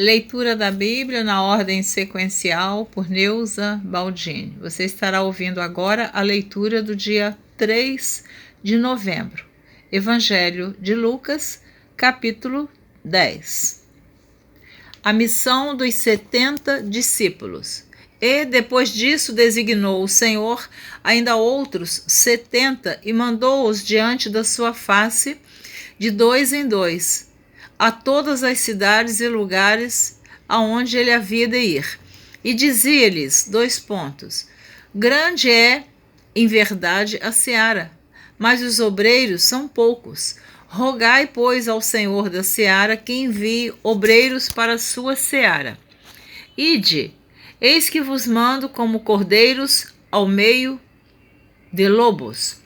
Leitura da Bíblia na ordem sequencial por Neuza Baldini. Você estará ouvindo agora a leitura do dia 3 de novembro. Evangelho de Lucas, capítulo 10. A missão dos 70 discípulos. E, depois disso, designou o Senhor ainda outros 70 e mandou-os diante da sua face, de dois em dois, a todas as cidades e lugares aonde ele havia de ir. E dizia-lhes, grande é, em verdade, a seara, mas os obreiros são poucos. Rogai, pois, ao Senhor da seara que envie obreiros para a sua seara. Ide, eis que vos mando como cordeiros ao meio de lobos.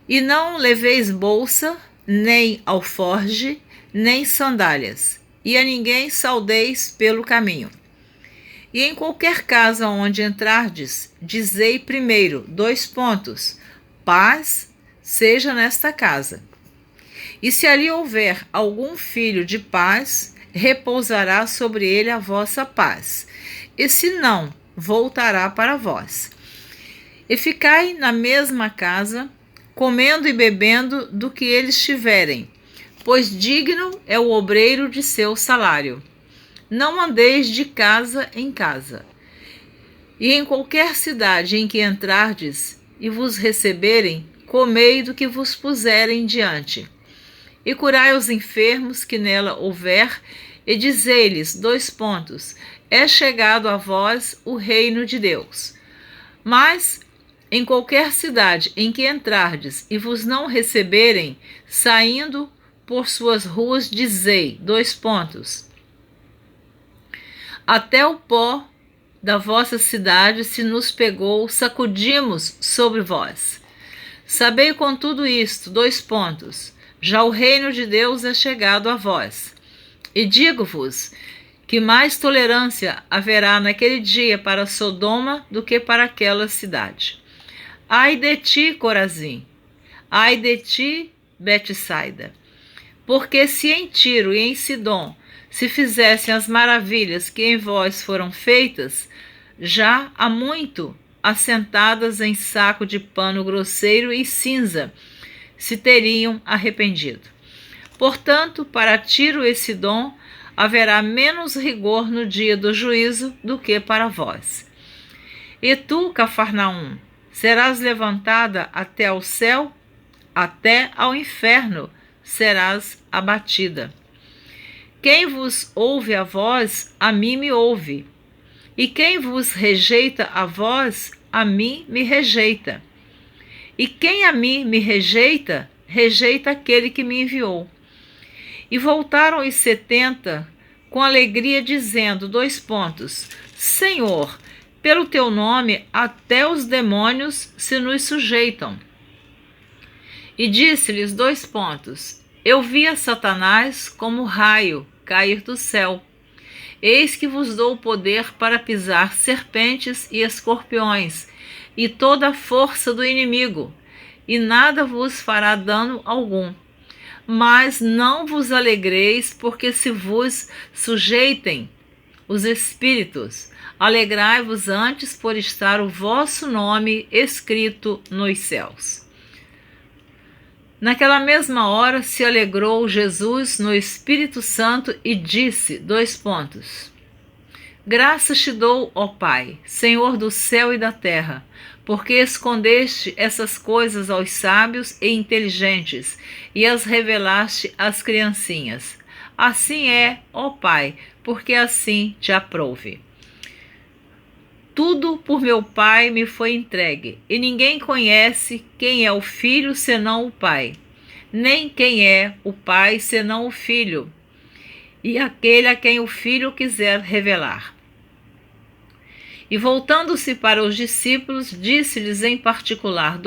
E não leveis bolsa, nem alforge, nem sandálias, e a ninguém saudeis pelo caminho. E em qualquer casa onde entrardes, dizei primeiro, paz seja nesta casa. E se ali houver algum filho de paz, repousará sobre ele a vossa paz, e se não, voltará para vós. E ficai na mesma casa, comendo e bebendo do que eles tiverem, pois digno é o obreiro de seu salário. Não andeis de casa em casa. E em qualquer cidade em que entrardes e vos receberem, comei do que vos puserem diante. E curai os enfermos que nela houver, e dizei-lhes, é chegado a vós o reino de Deus. Mas em qualquer cidade em que entrardes e vos não receberem, saindo por suas ruas, dizei, até o pó da vossa cidade se nos pegou, sacudimos sobre vós. Sabei com tudo isto, já o reino de Deus é chegado a vós. E digo-vos que mais tolerância haverá naquele dia para Sodoma do que para aquela cidade. Ai de ti, Corazim! Ai de ti, Betsaida! Porque se em Tiro e em Sidom se fizessem as maravilhas que em vós foram feitas, já há muito assentadas em saco de pano grosseiro e cinza, se teriam arrependido. Portanto, para Tiro e Sidom haverá menos rigor no dia do juízo do que para vós. E tu, Cafarnaum, serás levantada até ao céu, até ao inferno serás abatida. Quem vos ouve a vós, a mim me ouve. E quem vos rejeita a vós, a mim me rejeita. E quem a mim me rejeita, rejeita aquele que me enviou. E voltaram os 70 com alegria, dizendo, Senhor, pelo teu nome até os demônios se nos sujeitam. E disse-lhes, eu vi a Satanás como raio cair do céu. Eis que vos dou poder para pisar serpentes e escorpiões, e toda a força do inimigo, e nada vos fará dano algum. Mas não vos alegreis, porque se vos sujeitem os espíritos. Alegrai-vos antes por estar o vosso nome escrito nos céus. Naquela mesma hora se alegrou Jesus no Espírito Santo e disse, Graças te dou, ó Pai, Senhor do céu e da terra, porque escondeste essas coisas aos sábios e inteligentes e as revelaste às criancinhas. Assim é, ó Pai, porque assim te aprouve. Tudo por meu Pai me foi entregue, e ninguém conhece quem é o Filho senão o Pai, nem quem é o Pai senão o Filho, e aquele a quem o Filho quiser revelar. E voltando-se para os discípulos, disse-lhes em particular,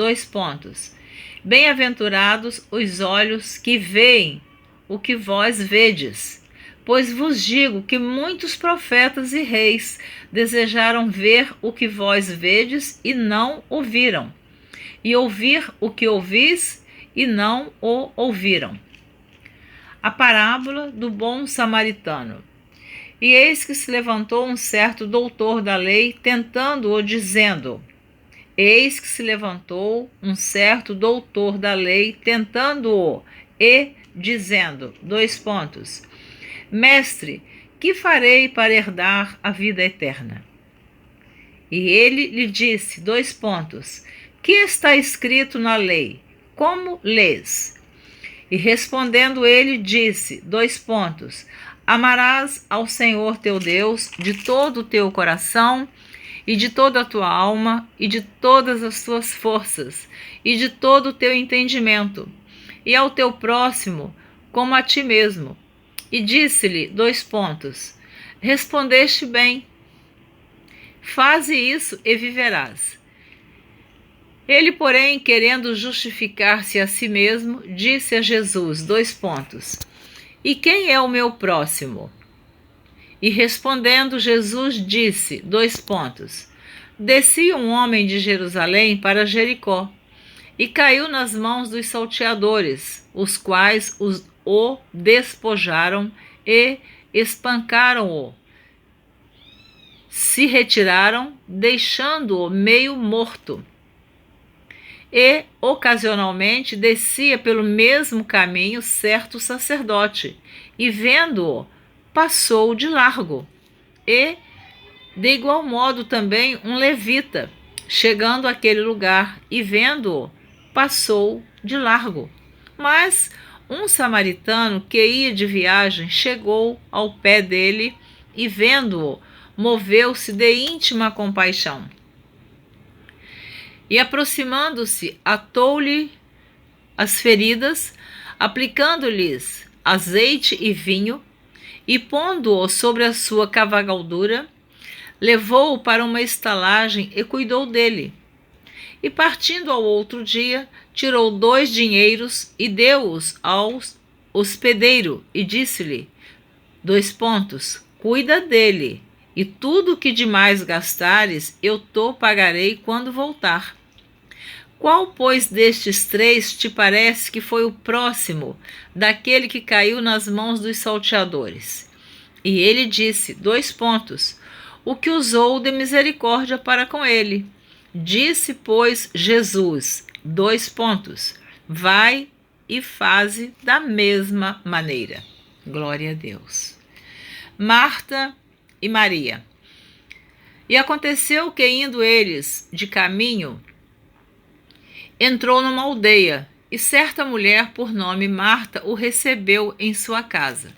Bem-aventurados os olhos que veem o que vós vedes. Pois vos digo que muitos profetas e reis desejaram ver o que vós vedes e não o viram, e ouvir o que ouvis e não o ouviram. A parábola do bom samaritano. E eis que se levantou um certo doutor da lei, tentando-o, dizendo: Eis que se levantou um certo doutor da lei, tentando-o, e dizendo, Mestre, que farei para herdar a vida eterna? E ele lhe disse, que está escrito na lei? Como lês? E respondendo ele, disse, Amarás ao Senhor teu Deus de todo o teu coração, e de toda a tua alma, e de todas as tuas forças, e de todo o teu entendimento, e ao teu próximo como a ti mesmo. E disse-lhe, Respondeste bem, faze isso e viverás. Ele, porém, querendo justificar-se a si mesmo, disse a Jesus, E quem é o meu próximo? E respondendo, Jesus disse, Descia um homem de Jerusalém para Jericó, e caiu nas mãos dos salteadores, os quais o despojaram e espancaram-o. Se retiraram, deixando-o meio morto. E, ocasionalmente, descia pelo mesmo caminho certo sacerdote, e vendo-o, passou de largo. E, de igual modo, também um levita, chegando àquele lugar e vendo-o, passou de largo. Mas um samaritano que ia de viagem chegou ao pé dele e, vendo-o, moveu-se de íntima compaixão. E, aproximando-se, atou-lhe as feridas, aplicando-lhes azeite e vinho, e pondo-o sobre a sua cavalgadura, levou-o para uma estalagem e cuidou dele. E partindo ao outro dia, tirou 2 dinheiros e deu-os ao hospedeiro, e disse-lhe, cuida dele, e tudo o que demais gastares, eu te pagarei quando voltar. Qual, pois, destes 3 te parece que foi o próximo daquele que caiu nas mãos dos salteadores? E ele disse, o que usou de misericórdia para com ele. Disse, pois, Jesus, vai e faze da mesma maneira. Glória a Deus. Marta e Maria. E aconteceu que, indo eles de caminho, entrou numa aldeia, e certa mulher, por nome Marta, o recebeu em sua casa.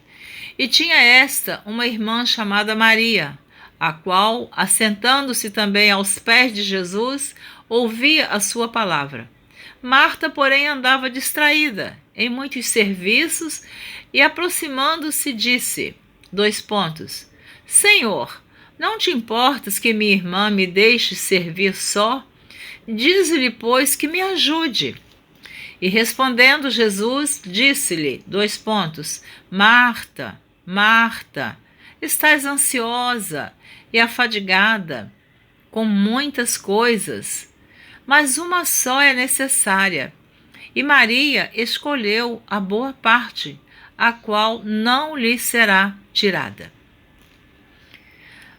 E tinha esta uma irmã chamada Maria, a qual, assentando-se também aos pés de Jesus, ouvia a sua palavra. Marta, porém, andava distraída em muitos serviços, e aproximando-se disse, Senhor, não te importas que minha irmã me deixe servir só? Dize-lhe, pois, que me ajude. E respondendo Jesus, disse-lhe, Marta, Marta, estás ansiosa e afadigada com muitas coisas, mas uma só é necessária. E Maria escolheu a boa parte, a qual não lhe será tirada.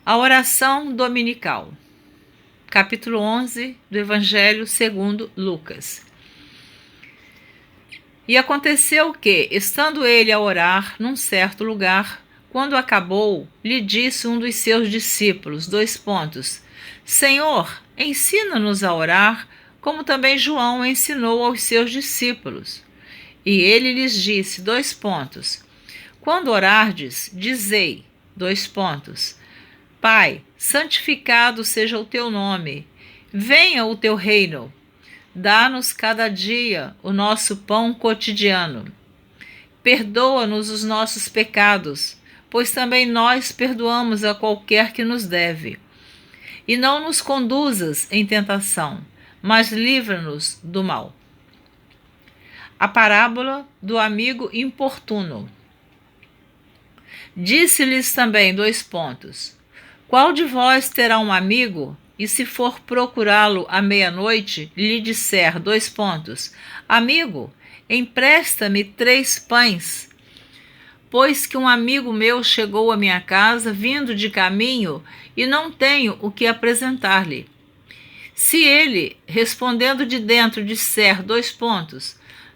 A oração dominical. Capítulo 11 do Evangelho segundo Lucas. E aconteceu que, estando ele a orar num certo lugar, quando acabou, lhe disse um dos seus discípulos, Senhor, ensina-nos a orar, como também João ensinou aos seus discípulos. E ele lhes disse, Quando orardes, dizei, Pai, santificado seja o teu nome, venha o teu reino. Dá-nos cada dia o nosso pão cotidiano. Perdoa-nos os nossos pecados, pois também nós perdoamos a qualquer que nos deve. E não nos conduzas em tentação, mas livra-nos do mal. A parábola do amigo importuno. Disse-lhes também, Qual de vós terá um amigo, e se for procurá-lo à meia-noite, lhe disser, Amigo, empresta-me 3 pães, pois que um amigo meu chegou à minha casa, vindo de caminho, e não tenho o que apresentar-lhe. Se ele, respondendo de dentro, disser: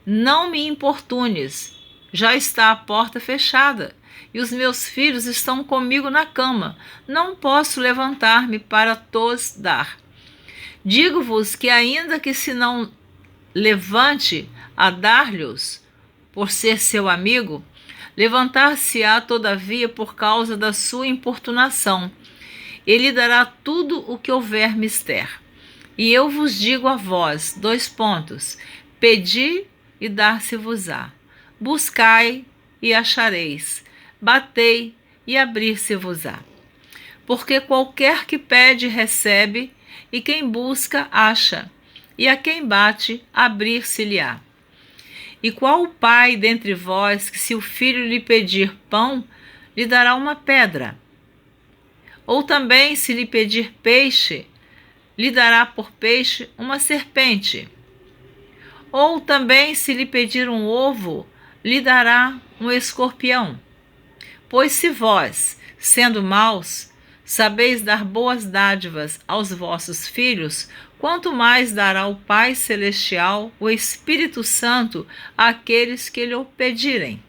não me importunes, já está a porta fechada, e os meus filhos estão comigo na cama, não posso levantar-me para tos dar. Digo-vos que ainda que se não levante a dar-lhes, por ser seu amigo, levantar-se-á todavia por causa da sua importunação. Ele dará tudo o que houver mister. E eu vos digo a vós, pedi e dar-se-vos-á. Buscai e achareis. Batei e abrir-se-vos-á. Porque qualquer que pede, recebe, e quem busca, acha, e a quem bate, abrir-se-lhe-á. E qual o pai dentre vós que, se o filho lhe pedir pão, lhe dará uma pedra? Ou também, se lhe pedir peixe, lhe dará por peixe uma serpente? Ou também, se lhe pedir um ovo, lhe dará um escorpião? Pois se vós, sendo maus, sabeis dar boas dádivas aos vossos filhos, quanto mais dará o Pai Celestial, o Espírito Santo, àqueles que lhe o pedirem.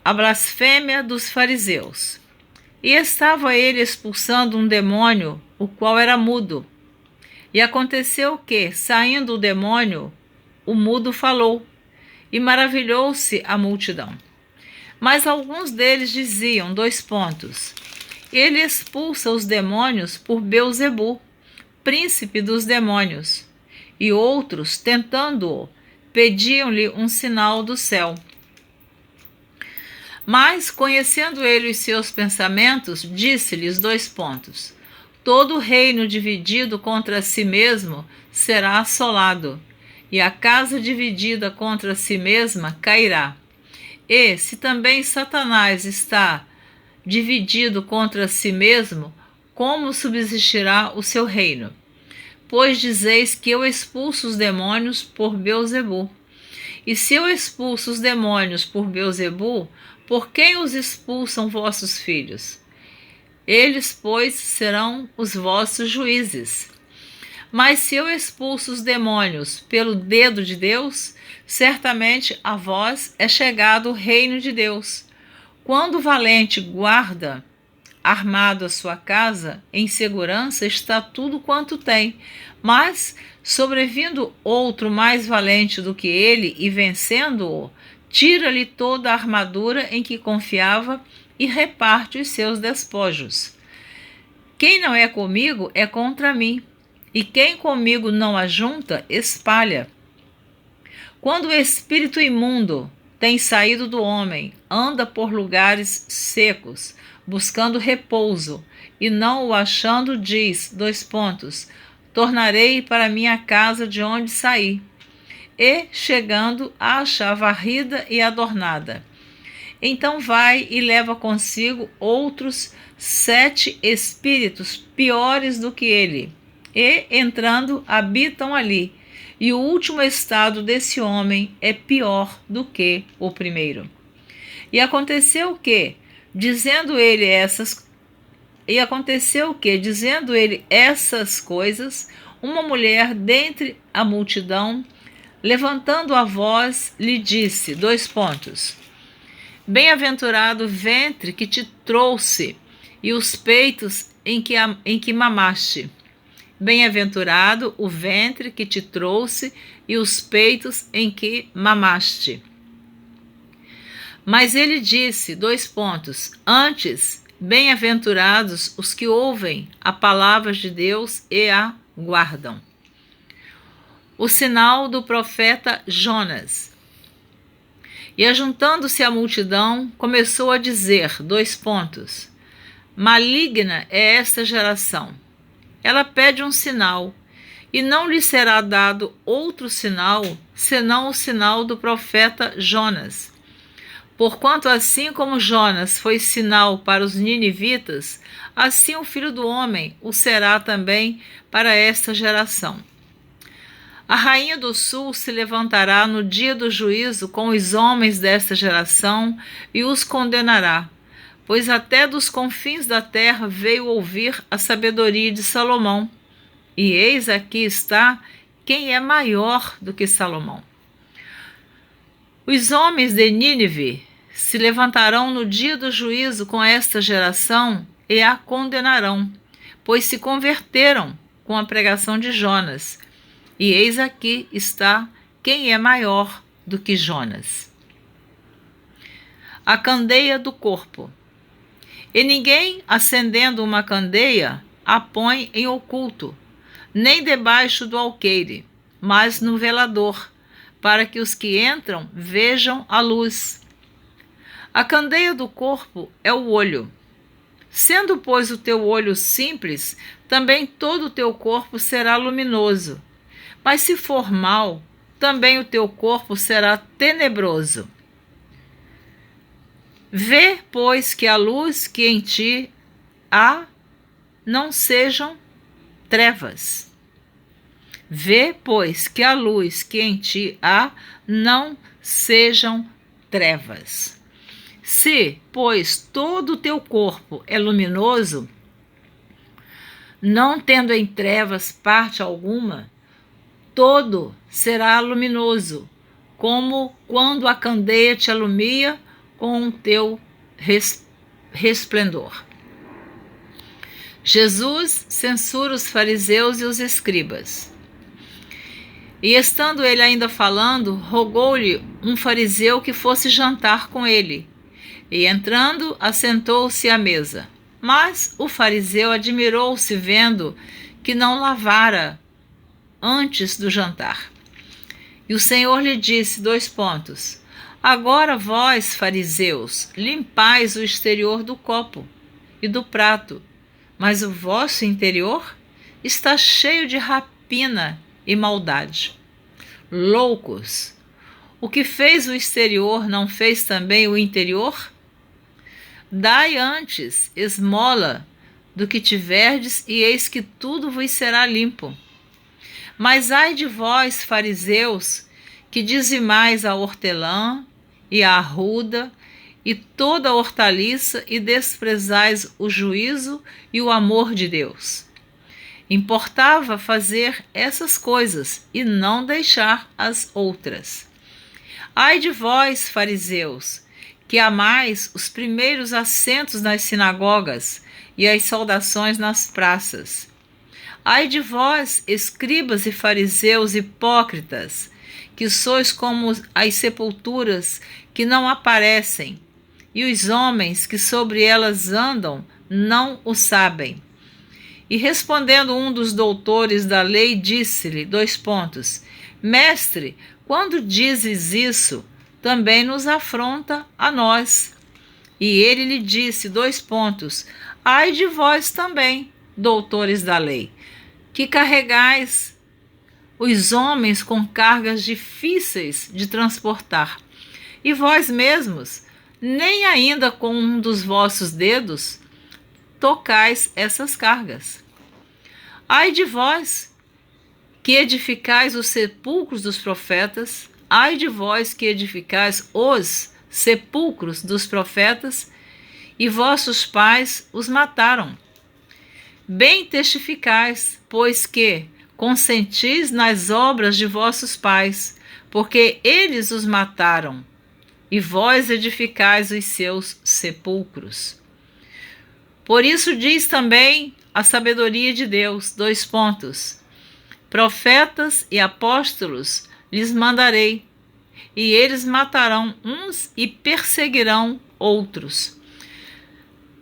A blasfêmia dos fariseus. E estava ele expulsando um demônio, o qual era mudo. E aconteceu que, saindo o demônio, o mudo falou, e maravilhou-se a multidão. Mas alguns deles diziam, ele expulsa os demônios por Beelzebu, príncipe dos demônios. E outros, tentando-o, pediam-lhe um sinal do céu. Mas, conhecendo ele os seus pensamentos, disse-lhes: todo reino dividido contra si mesmo será assolado, e a casa dividida contra si mesma cairá. E, se também Satanás está dividido contra si mesmo, como subsistirá o seu reino? Pois dizeis que eu expulso os demônios por Beelzebu. E se eu expulso os demônios por Beelzebu, por quem os expulsam vossos filhos? Eles, pois, serão os vossos juízes. Mas se eu expulso os demônios pelo dedo de Deus, certamente a vós é chegado o reino de Deus. Quando o valente guarda armado a sua casa, em segurança está tudo quanto tem. Mas, sobrevindo outro mais valente do que ele e vencendo-o, tira-lhe toda a armadura em que confiava e reparte os seus despojos. Quem não é comigo é contra mim, e quem comigo não ajunta, espalha. Quando o espírito imundo tem saído do homem, anda por lugares secos, buscando repouso, e não o achando, diz, tornarei para minha casa de onde saí. E, chegando, a acha varrida e adornada. Então vai e leva consigo outros 7 espíritos piores do que ele, e, entrando, habitam ali. E o último estado desse homem é pior do que o primeiro. E aconteceu que, dizendo ele essas coisas, uma mulher dentre a multidão, levantando a voz, lhe disse, bem-aventurado o ventre que te trouxe e os peitos em que mamaste. Bem-aventurado o ventre que te trouxe e os peitos em que mamaste. Mas ele disse, antes, bem-aventurados os que ouvem a palavra de Deus e a guardam. O sinal do profeta Jonas. E, ajuntando-se a multidão, começou a dizer, maligna é esta geração. Ela pede um sinal, e não lhe será dado outro sinal, senão o sinal do profeta Jonas. Porquanto assim como Jonas foi sinal para os ninivitas, assim o Filho do Homem o será também para esta geração. A rainha do sul se levantará no dia do juízo com os homens desta geração e os condenará, pois até dos confins da terra veio ouvir a sabedoria de Salomão. E eis aqui está quem é maior do que Salomão. Os homens de Nínive se levantarão no dia do juízo com esta geração e a condenarão, pois se converteram com a pregação de Jonas. E eis aqui está quem é maior do que Jonas. A candeia do corpo. E ninguém, acendendo uma candeia, a põe em oculto, nem debaixo do alqueire, mas no velador, para que os que entram vejam a luz. A candeia do corpo é o olho. Sendo, pois, o teu olho simples, também todo o teu corpo será luminoso. Mas se for mau, também o teu corpo será tenebroso. Vê, pois, que a luz que em ti há não sejam trevas. Vê, pois, que a luz que em ti há não sejam trevas. Se, pois, todo o teu corpo é luminoso, não tendo em trevas parte alguma, todo será luminoso, como quando a candeia te alumia com o teu resplendor. Jesus censura os fariseus e os escribas. E estando ele ainda falando, rogou-lhe um fariseu que fosse jantar com ele. E entrando, assentou-se à mesa. Mas o fariseu admirou-se vendo que não lavara antes do jantar. E o Senhor lhe disse, Agora vós, fariseus, limpais o exterior do copo e do prato, mas o vosso interior está cheio de rapina e maldade. Loucos! O que fez o exterior não fez também o interior? Dai antes esmola do que tiverdes, e eis que tudo vos será limpo. Mas ai de vós, fariseus, que dizimais a hortelã e a arruda e toda a hortaliça e desprezais o juízo e o amor de Deus. Importava fazer essas coisas e não deixar as outras. Ai de vós, fariseus, que amais os primeiros assentos nas sinagogas e as saudações nas praças. Ai de vós, escribas e fariseus hipócritas, que sois como as sepulturas que não aparecem, e os homens que sobre elas andam não o sabem. E respondendo um dos doutores da lei, disse-lhe, Mestre, quando dizes isso, também nos afronta a nós. E ele lhe disse, ai de vós também, doutores da lei, que carregais os homens com cargas difíceis de transportar, e vós mesmos, nem ainda com um dos vossos dedos, tocais essas cargas. Ai de vós, que edificais os sepulcros dos profetas, ai de vós que edificais os sepulcros dos profetas, e vossos pais os mataram. Bem testificais, pois que consentis nas obras de vossos pais, porque eles os mataram, e vós edificais os seus sepulcros. Por isso diz também a sabedoria de Deus, profetas e apóstolos lhes mandarei, e eles matarão uns e perseguirão outros,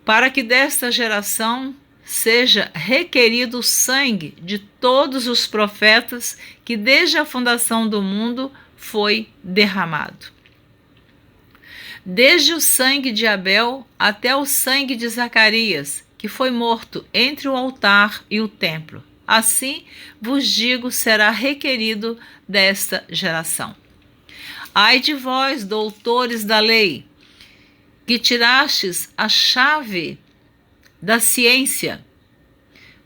para que desta geração seja requerido o sangue de todos os profetas que desde a fundação do mundo foi derramado. Desde o sangue de Abel até o sangue de Zacarias, que foi morto entre o altar e o templo. Assim vos digo, será requerido desta geração. Ai de vós, doutores da lei, que tirastes a chave da ciência,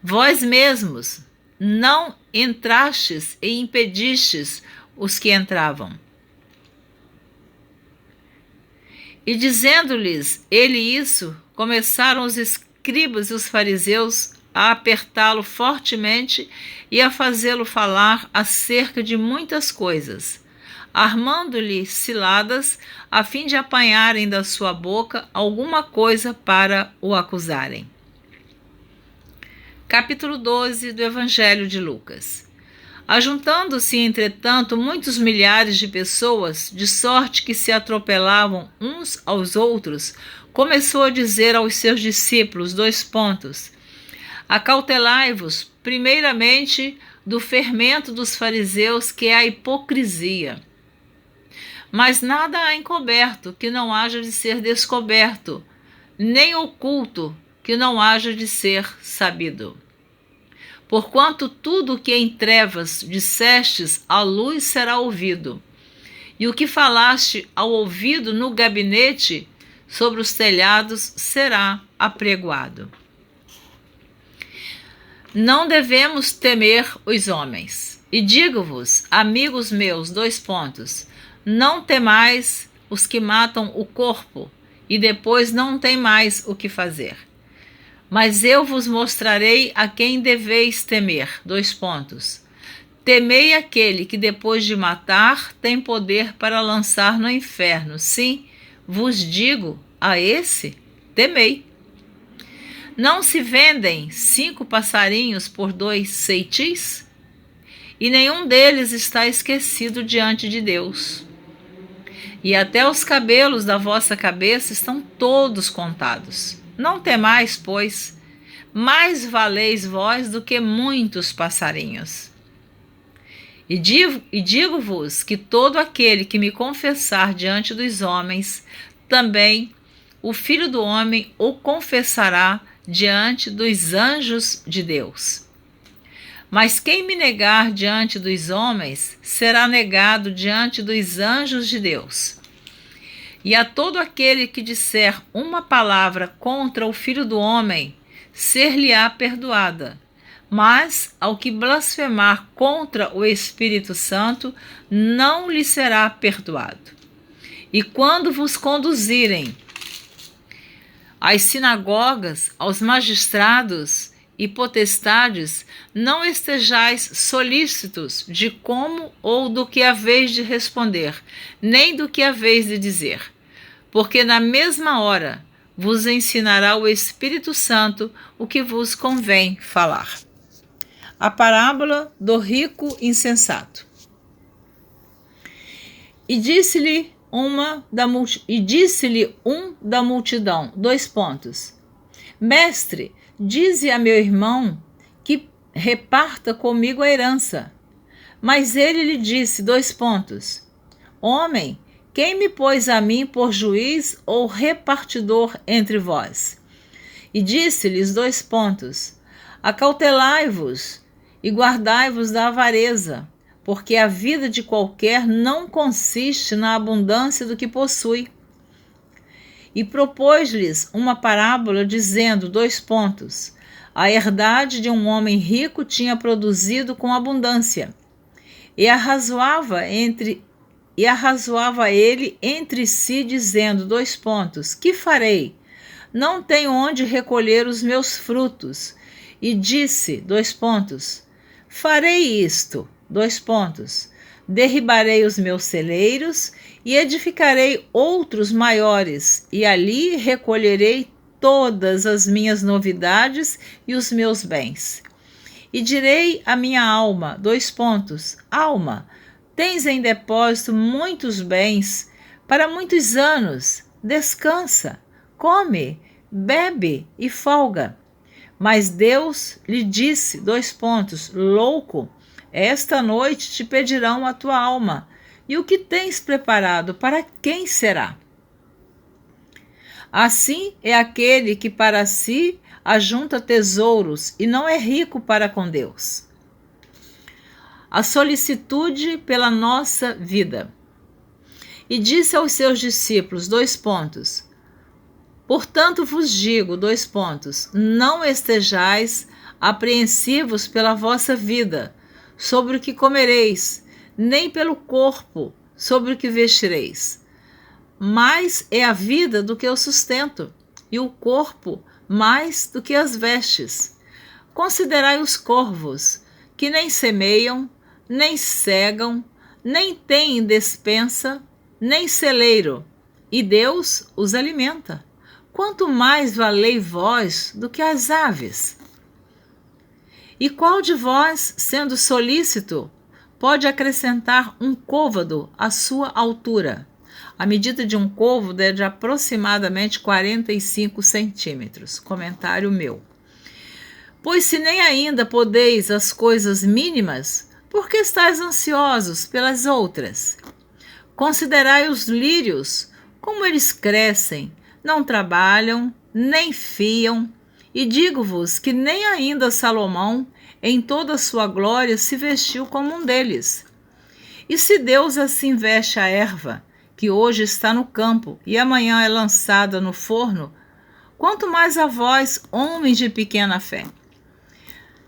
vós mesmos não entrastes e impedistes os que entravam. E dizendo-lhes ele isso, começaram os escribas e os fariseus a apertá-lo fortemente e a fazê-lo falar acerca de muitas coisas, armando-lhe ciladas, a fim de apanharem da sua boca alguma coisa para o acusarem. Capítulo 12 do Evangelho de Lucas. Ajuntando-se, entretanto, muitos milhares de pessoas, de sorte que se atropelavam uns aos outros, começou a dizer aos seus discípulos, acautelai-vos, primeiramente, do fermento dos fariseus, que é a hipocrisia. Mas nada há encoberto que não haja de ser descoberto, nem oculto que não haja de ser sabido. Porquanto tudo o que em trevas dissestes à luz será ouvido, e o que falaste ao ouvido no gabinete sobre os telhados será apregoado. Não devemos temer os homens. E digo-vos, amigos meus, não temais os que matam o corpo, e depois não tem mais o que fazer. Mas eu vos mostrarei a quem deveis temer. Temei aquele que depois de matar tem poder para lançar no inferno. Sim, vos digo, a esse temei. Não se vendem 5 passarinhos por 2 ceitis? E nenhum deles está esquecido diante de Deus. E até os cabelos da vossa cabeça estão todos contados. Não temais, pois, mais valeis vós do que muitos passarinhos. E digo-vos que todo aquele que me confessar diante dos homens, também o Filho do Homem o confessará diante dos anjos de Deus. Mas quem me negar diante dos homens, será negado diante dos anjos de Deus. E a todo aquele que disser uma palavra contra o Filho do Homem, ser-lhe-á perdoada. Mas ao que blasfemar contra o Espírito Santo, não lhe será perdoado. E quando vos conduzirem às sinagogas, aos magistrados e potestades, não estejais solícitos de como ou do que haveis de responder, nem do que haveis de dizer, porque na mesma hora vos ensinará o Espírito Santo o que vos convém falar. A parábola do rico insensato. E disse-lhe um da multidão, Mestre, dize a meu irmão que reparta comigo a herança. Mas ele lhe disse, Homem, quem me pôs a mim por juiz ou repartidor entre vós? E disse-lhes, Acautelai-vos e guardai-vos da avareza, porque a vida de qualquer não consiste na abundância do que possui. E propôs-lhes uma parábola, dizendo, A herdade de um homem rico tinha produzido com abundância, e arrazoava ele entre si, dizendo, Que farei? Não tenho onde recolher os meus frutos. E disse, Farei isto, Derribarei os meus celeiros e edificarei outros maiores, e ali recolherei todas as minhas novidades e os meus bens. E direi à minha alma, Alma, tens em depósito muitos bens para muitos anos, descansa, come, bebe e folga. Mas Deus lhe disse, Louco, esta noite te pedirão a tua alma, e o que tens preparado, para quem será? Assim é aquele que para si ajunta tesouros e não é rico para com Deus. A solicitude pela nossa vida. E disse aos seus discípulos, Portanto vos digo, não estejais apreensivos pela vossa vida, sobre o que comereis, nem pelo corpo sobre o que vestireis. Mais é a vida do que o sustento, e o corpo mais do que as vestes. Considerai os corvos, que nem semeiam, nem cegam, nem têm despensa, nem celeiro, e Deus os alimenta. Quanto mais valei vós do que as aves? E qual de vós, sendo solícito, pode acrescentar um côvado à sua altura? A medida de um côvado é de aproximadamente 45 centímetros. Comentário meu. Pois se nem ainda podeis as coisas mínimas, por que estáis ansiosos pelas outras? Considerai os lírios, como eles crescem, não trabalham, nem fiam, e digo-vos que nem ainda Salomão, em toda a sua glória, se vestiu como um deles. E se Deus assim veste a erva, que hoje está no campo e amanhã é lançada no forno, quanto mais a vós, homens de pequena fé.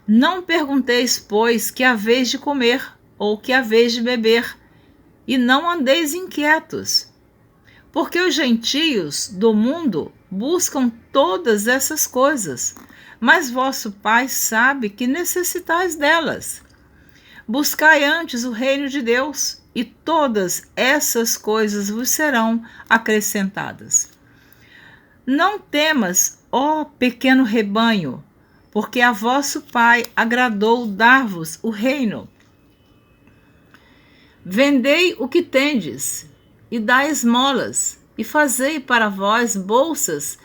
Não pergunteis, pois, que haveis de comer, ou que haveis de beber, e não andeis inquietos. Porque os gentios do mundo buscam todas essas coisas, mas vosso Pai sabe que necessitais delas. Buscai antes o reino de Deus, e todas essas coisas vos serão acrescentadas. Não temas, ó pequeno rebanho, porque a vosso Pai agradou dar-vos o reino. Vendei o que tendes, e dai esmolas, e fazei para vós bolsas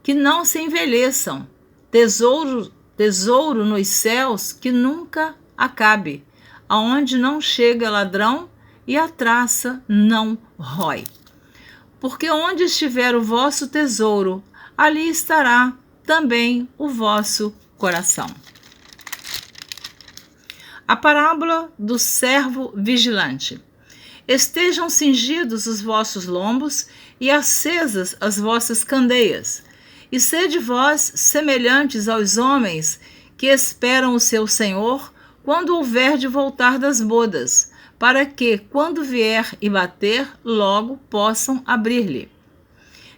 que não se envelheçam, tesouro nos céus que nunca acabe, aonde não chega ladrão e a traça não rói. Porque onde estiver o vosso tesouro, ali estará também o vosso coração. A parábola do servo vigilante. Estejam cingidos os vossos lombos e acesas as vossas candeias, e sede vós semelhantes aos homens que esperam o seu Senhor quando houver de voltar das bodas, para que, quando vier e bater, logo possam abrir-lhe.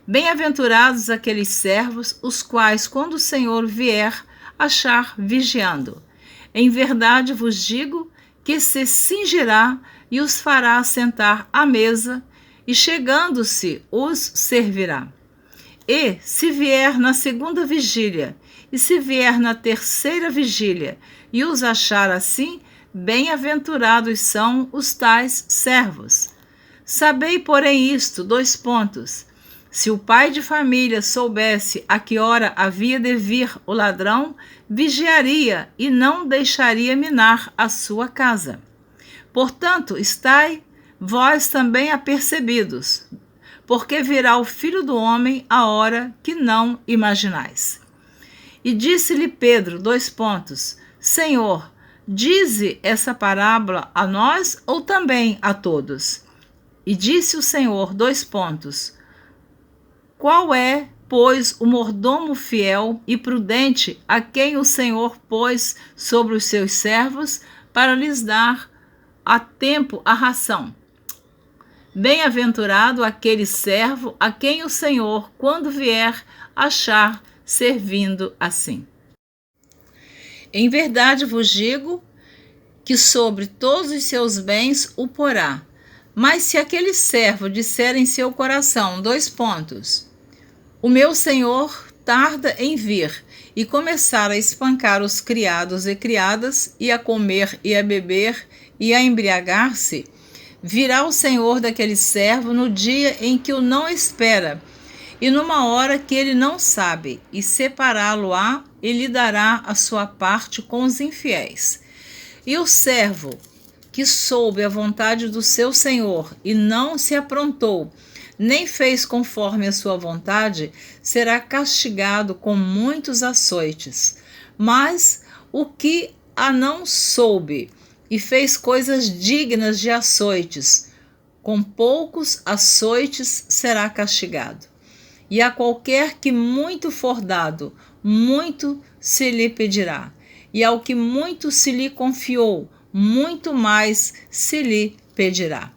Bem-aventurados aqueles servos, os quais, quando o Senhor vier, achar vigiando. Em verdade vos digo que se cingirá e os fará sentar à mesa, e chegando-se os servirá. E, se vier na segunda vigília, e se vier na terceira vigília, e os achar assim, bem-aventurados são os tais servos. Sabei, porém, isto, : se o pai de família soubesse a que hora havia de vir o ladrão, vigiaria e não deixaria minar a sua casa. Portanto, estai vós também apercebidos, porque virá o Filho do Homem a hora que não imaginais. E disse-lhe Pedro, : Senhor, dize essa parábola a nós ou também a todos? E disse o Senhor, : Qual é, pois, o mordomo fiel e prudente a quem o Senhor pôs sobre os seus servos para lhes dar a tempo a ração? Bem-aventurado aquele servo a quem o Senhor, quando vier, achar servindo assim. Em verdade vos digo que sobre todos os seus bens o porá. Mas se aquele servo disser em seu coração, : o meu senhor tarda em vir, e começar a espancar os criados e criadas, e a comer e a beber, e a embriagar-se, virá o senhor daquele servo no dia em que o não espera, e numa hora que ele não sabe, e separá-lo-á, e lhe dará a sua parte com os infiéis. E o servo que soube a vontade do seu senhor e não se aprontou, nem fez conforme a sua vontade, será castigado com muitos açoites. Mas o que a não soube e fez coisas dignas de açoites, com poucos açoites será castigado. E a qualquer que muito for dado, muito se lhe pedirá. e ao que muito se lhe confiou, muito mais se lhe pedirá.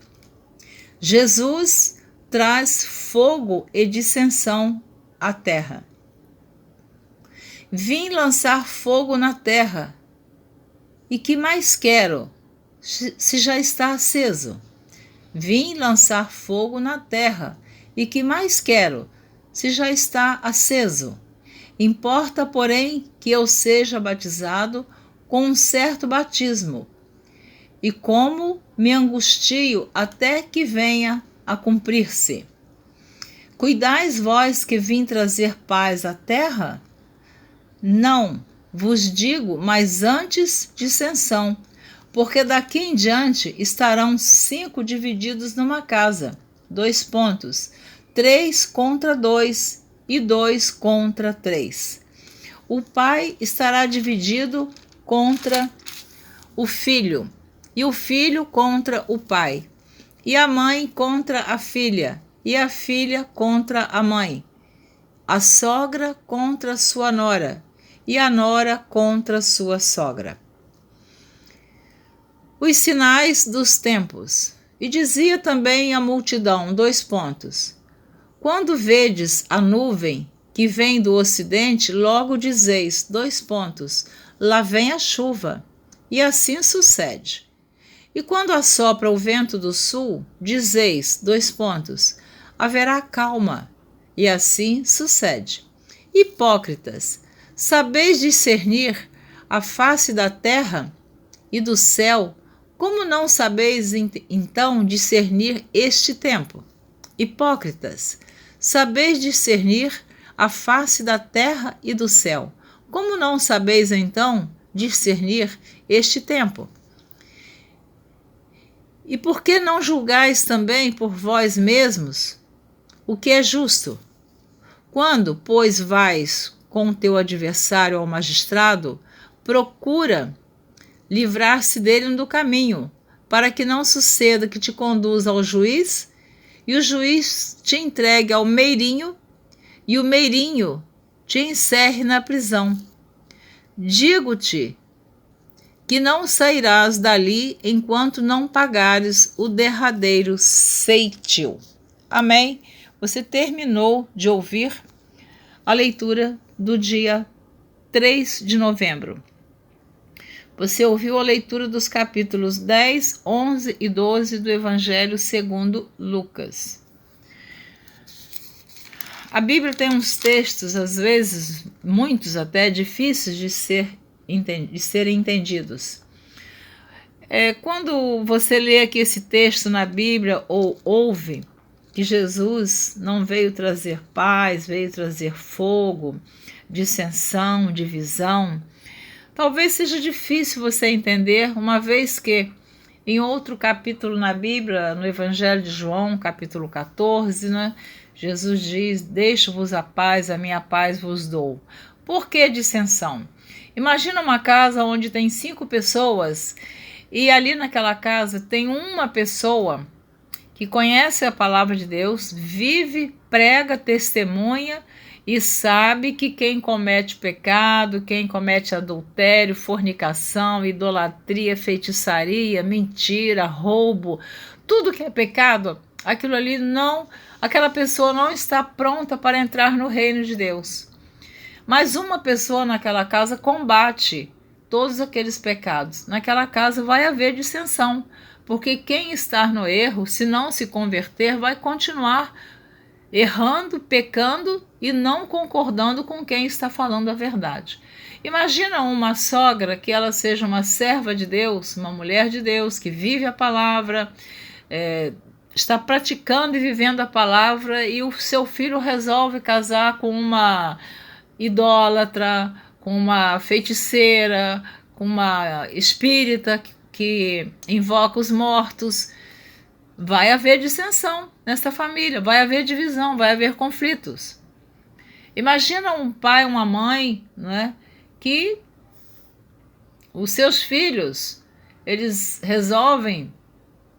Jesus traz fogo e dissensão à terra. Vim lançar fogo na terra. E que mais quero, se já está aceso? Vim lançar fogo na terra. E que mais quero, se já está aceso? Importa, porém, que eu seja batizado com um certo batismo. E como me angustio até que venha a cumprir-se. Cuidais vós que vim trazer paz à terra? Não, vos digo, mas antes dissensão, porque daqui em diante estarão 5 divididos numa casa. 3 contra 2 e 2 contra 3. O pai estará dividido contra o filho, e o filho contra o pai, e a mãe contra a filha, e a filha contra a mãe, a sogra contra sua nora, e a nora contra sua sogra. Os sinais dos tempos. E dizia também a multidão, Quando vedes a nuvem que vem do ocidente, logo dizeis, lá vem a chuva. E assim sucede. E quando assopra o vento do sul, dizeis, haverá calma. E assim sucede. Hipócritas, sabeis discernir a face da terra e do céu, como não sabeis então discernir este tempo? Hipócritas, sabeis discernir a face da terra e do céu, como não sabeis então discernir este tempo? E por que não julgais também por vós mesmos o que é justo? Quando, pois, vais com o teu adversário ao magistrado, procura livrar-se dele do caminho, para que não suceda que te conduza ao juiz, e o juiz te entregue ao meirinho, e o meirinho te encerre na prisão. Digo-te que não sairás dali enquanto não pagares o derradeiro ceitil. Amém? Você terminou de ouvir a leitura do dia 3 de novembro. Você ouviu a leitura dos capítulos 10, 11 e 12 do Evangelho segundo Lucas. A Bíblia tem uns textos, às vezes, muitos até, difíceis de serem entendidos. Quando você lê aqui esse texto na Bíblia ou ouve que Jesus não veio trazer paz, veio trazer fogo, dissensão, divisão, talvez seja difícil você entender, uma vez que em outro capítulo na Bíblia, no Evangelho de João, capítulo 14, Jesus diz, deixo-vos a paz, a minha paz vos dou. Por que dissensão? Imagina uma casa onde tem 5 pessoas e ali naquela casa tem uma pessoa que conhece a palavra de Deus, vive, prega, testemunha e sabe que quem comete pecado, quem comete adultério, fornicação, idolatria, feitiçaria, mentira, roubo, tudo que é pecado, aquela pessoa não está pronta para entrar no reino de Deus. Mas uma pessoa naquela casa combate todos aqueles pecados. Naquela casa vai haver dissensão, porque quem está no erro, se não se converter, vai continuar errando, pecando e não concordando com quem está falando a verdade. Imagina uma sogra que ela seja uma serva de Deus, uma mulher de Deus, que vive a palavra, está praticando e vivendo a palavra, e o seu filho resolve casar com uma idólatra, com uma feiticeira, com uma espírita que invoca os mortos. Vai haver dissensão nessa família, vai haver divisão, vai haver conflitos. Imagina um pai, uma mãe, que os seus filhos, eles resolvem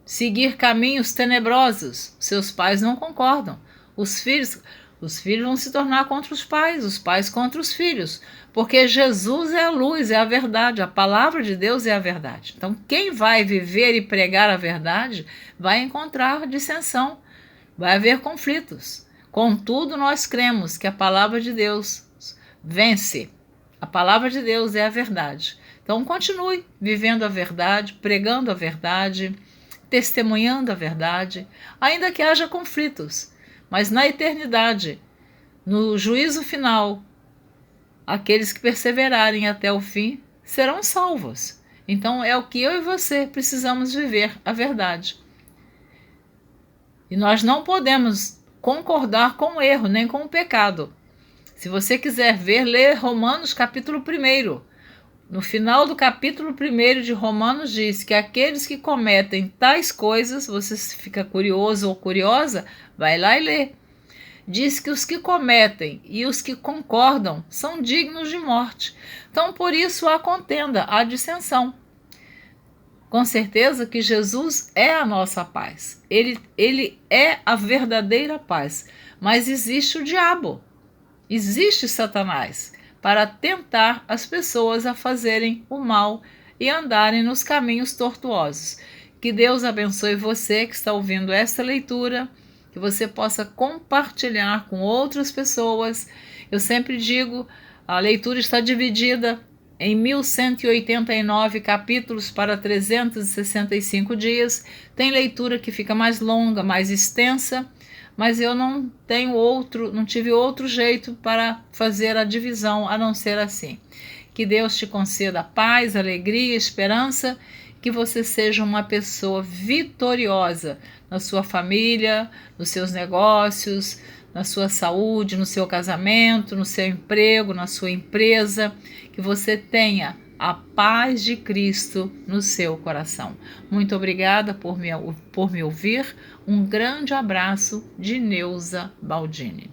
seguir caminhos tenebrosos. Seus pais não concordam. Os filhos, Os filhos vão se tornar contra os pais contra os filhos, porque Jesus é a luz, é a verdade, a palavra de Deus é a verdade. Então, quem vai viver e pregar a verdade vai encontrar dissensão, vai haver conflitos. Contudo, nós cremos que a palavra de Deus vence. A palavra de Deus é a verdade. Então, continue vivendo a verdade, pregando a verdade, testemunhando a verdade, ainda que haja conflitos. Mas na eternidade, no juízo final, aqueles que perseverarem até o fim serão salvos. Então é o que eu e você precisamos viver, a verdade. E nós não podemos concordar com o erro, nem com o pecado. Se você quiser ver, lê Romanos capítulo 1. No final do capítulo 1 de Romanos diz que aqueles que cometem tais coisas, você fica curioso ou curiosa, vai lá e lê. Diz que os que cometem e os que concordam são dignos de morte. Então, por isso há contenda, há dissensão. Com certeza que Jesus é a nossa paz. Ele é a verdadeira paz. Mas existe o diabo, existe Satanás, para tentar as pessoas a fazerem o mal e andarem nos caminhos tortuosos. Que Deus abençoe você que está ouvindo esta leitura, que você possa compartilhar com outras pessoas. Eu sempre digo, a leitura está dividida em 1189 capítulos para 365 dias. Tem leitura que fica mais longa, mais extensa, mas eu não tive outro jeito para fazer a divisão a não ser assim. Que Deus te conceda paz, alegria, esperança, que você seja uma pessoa vitoriosa na sua família, nos seus negócios, na sua saúde, no seu casamento, no seu emprego, na sua empresa, que você tenha a paz de Cristo no seu coração. Muito obrigada por me ouvir. Um grande abraço de Neuza Baldini.